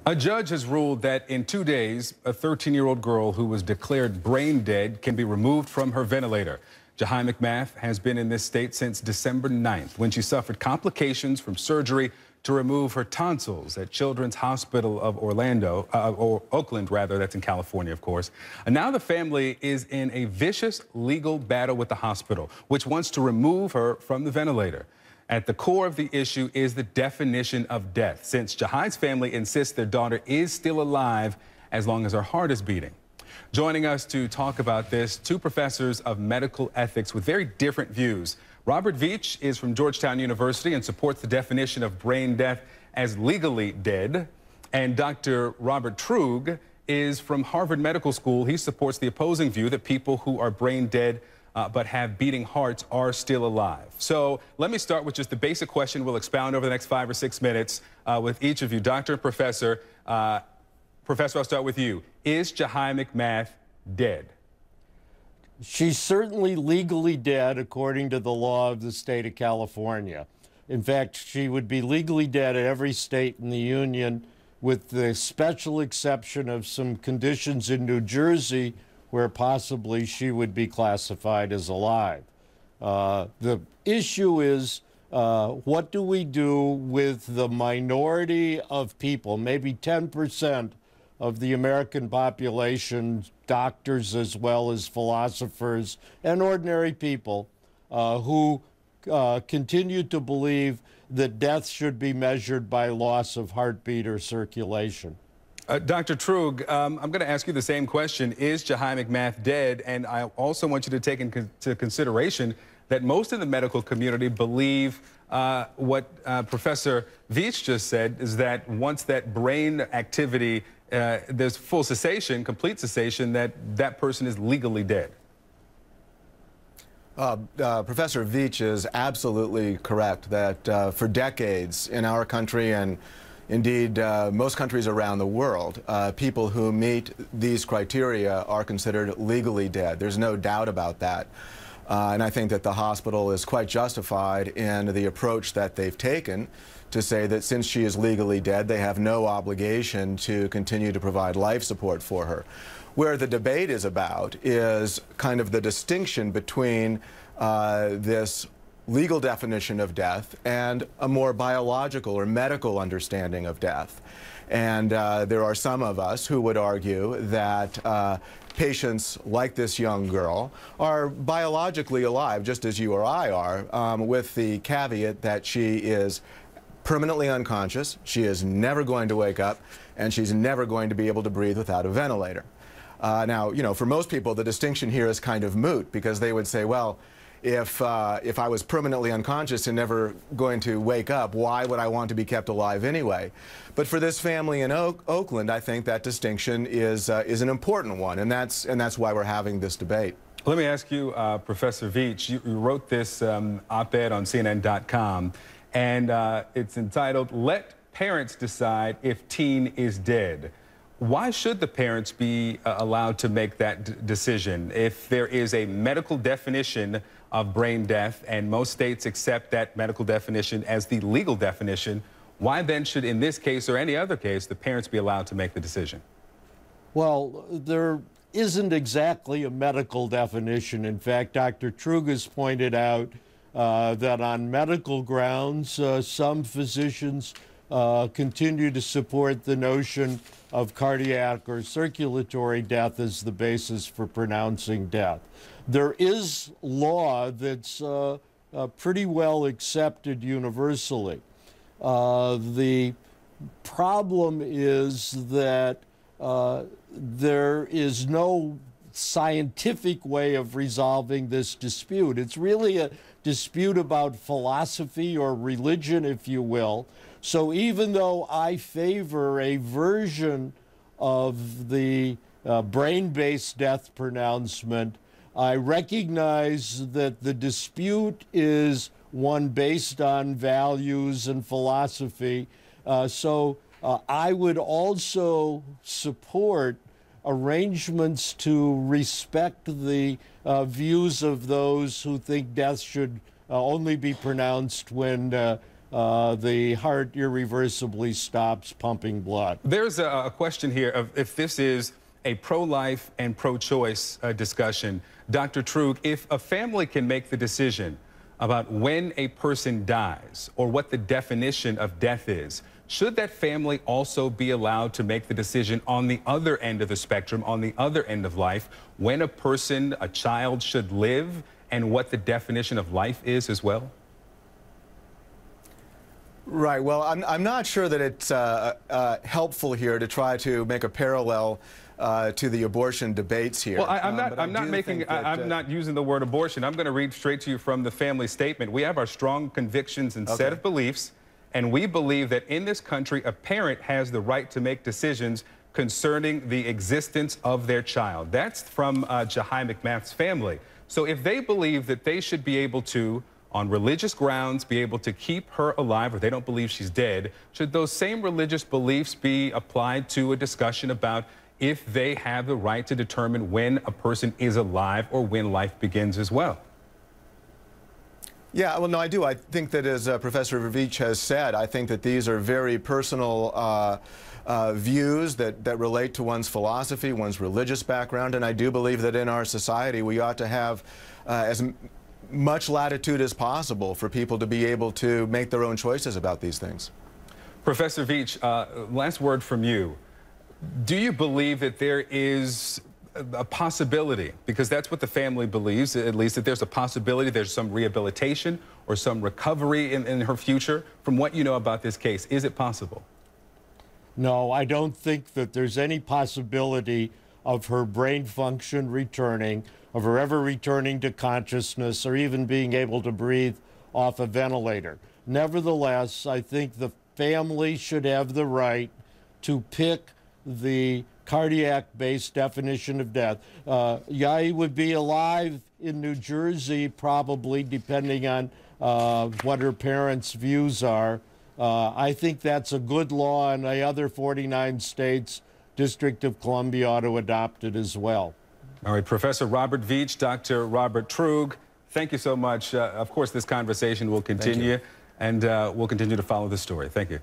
A judge has ruled that in 2 days, a 13-year-old girl who was declared brain dead can be removed from her ventilator. Jahi McMath has been in this state since December 9th when she suffered complications from surgery to remove her tonsils at Children's Hospital of Oakland, that's in California, of course. And now the family is in a vicious legal battle with the hospital, which wants to remove her from the ventilator. At the core of the issue is the definition of death, since Jahi's family insists their daughter is still alive as long as her heart is beating. Joining us to talk about this, two professors of medical ethics with very different views. Robert Veach is from Georgetown University and supports the definition of brain death as legally dead. And Dr. Robert Truog is from Harvard Medical School. He supports the opposing view that people who are brain dead but have beating hearts are still alive. So let me start with just the basic question. We'll expound over the next 5 or 6 minutes with each of you. Doctor and Professor. Professor, I'll start with you. Is Jahi McMath dead? She's certainly legally dead according to the law of the state of California. In fact, she would be legally dead at every state in the union, with the special exception of some conditions in New Jersey where possibly she would be classified as alive. The issue is, what do we do with the minority of people, maybe 10% of the American population, doctors as well as philosophers and ordinary people, who continue to believe that death should be measured by loss of heartbeat or circulation? Dr. Truog, I'm going to ask you the same question. Is Jahi McMath dead? And I also want you to take into consideration that most of the medical community believe what Professor Veach just said, is that once that brain activity, there's full cessation, complete cessation, that person is legally dead. Professor Veach is absolutely correct that for decades in our country, and indeed most countries around the world, people who meet these criteria are considered legally dead. There's no doubt about that. And I think that the hospital is quite justified in the approach that they've taken to say that since she is legally dead, they have no obligation to continue to provide life support for her. Where the debate is about is kind of the distinction between this legal definition of death and a more biological or medical understanding of death. And there are some of us who would argue that patients like this young girl are biologically alive, just as you or I are, with the caveat that she is permanently unconscious, she is never going to wake up, and she's never going to be able to breathe without a ventilator. Now, you know, for most people, the distinction here is kind of moot, because they would say, well, if I was permanently unconscious and never going to wake up, why would I want to be kept alive anyway? But for this family in Oakland, I think that distinction is an important one, and that's why we're having this debate. Let me ask you, Professor Veach, you wrote this op-ed on CNN.com, and it's entitled, "Let Parents Decide If Teen is Dead." Why should the parents be allowed to make that decision? If there is a medical definition of brain death, and most states accept that medical definition as the legal definition, why then should, in this case or any other case, the parents be allowed to make the decision? Well, there isn't exactly a medical definition. In fact, Dr. Truog has pointed out that on medical grounds, some physicians continue to support the notion of cardiac or circulatory death as the basis for pronouncing death. There is law that's pretty well accepted universally. The problem is that there is no scientific way of resolving this dispute. It's really a dispute about philosophy or religion, if you will. So even though I favor a version of the brain-based death pronouncement, I recognize that the dispute is one based on values and philosophy. So I would also support arrangements to respect the views of those who think death should only be pronounced when the heart irreversibly stops pumping blood. There's a question here of if this is a pro-life and pro-choice discussion. Dr. Trug, if a family can make the decision about when a person dies or what the definition of death is, should that family also be allowed to make the decision on the other end of the spectrum, on the other end of life, when a person, a child, should live and what the definition of life is as well? Right. Well, I'm not sure that it's helpful here to try to make a parallel to the abortion debates here. Well, I'm not using the word abortion. I'm going to read straight to you from the family statement. We have our strong convictions and set of beliefs, and we believe that in this country, a parent has the right to make decisions concerning the existence of their child. That's from Jahi McMath's family. So if they believe that they should be able to, on religious grounds, be able to keep her alive, or they don't believe she's dead, should those same religious beliefs be applied to a discussion about if they have the right to determine when a person is alive or when life begins as well? Yeah, well, no, I do. I think that, as Professor Verveech has said, I think that these are very personal views that relate to one's philosophy, one's religious background, and I do believe that in our society we ought to have as much latitude as possible for people to be able to make their own choices about these things. Professor Veach, last word from you. Do you believe that there is a possibility, because that's what the family believes, at least, that there's a possibility there's some rehabilitation or some recovery in her future? From what you know about this case, is it possible? No, I don't think that there's any possibility of her brain function returning, of her ever returning to consciousness, or even being able to breathe off a ventilator. Nevertheless, I think the family should have the right to pick the cardiac-based definition of death. Jahi would be alive in New Jersey, probably, depending on what her parents' views are. I think that's a good law, and the other 49 states, District of Columbia, ought to adopt it as well. All right, Professor Robert Veach, Dr. Robert Trug, thank you so much. Of course, this conversation will continue, and we'll continue to follow the story. Thank you.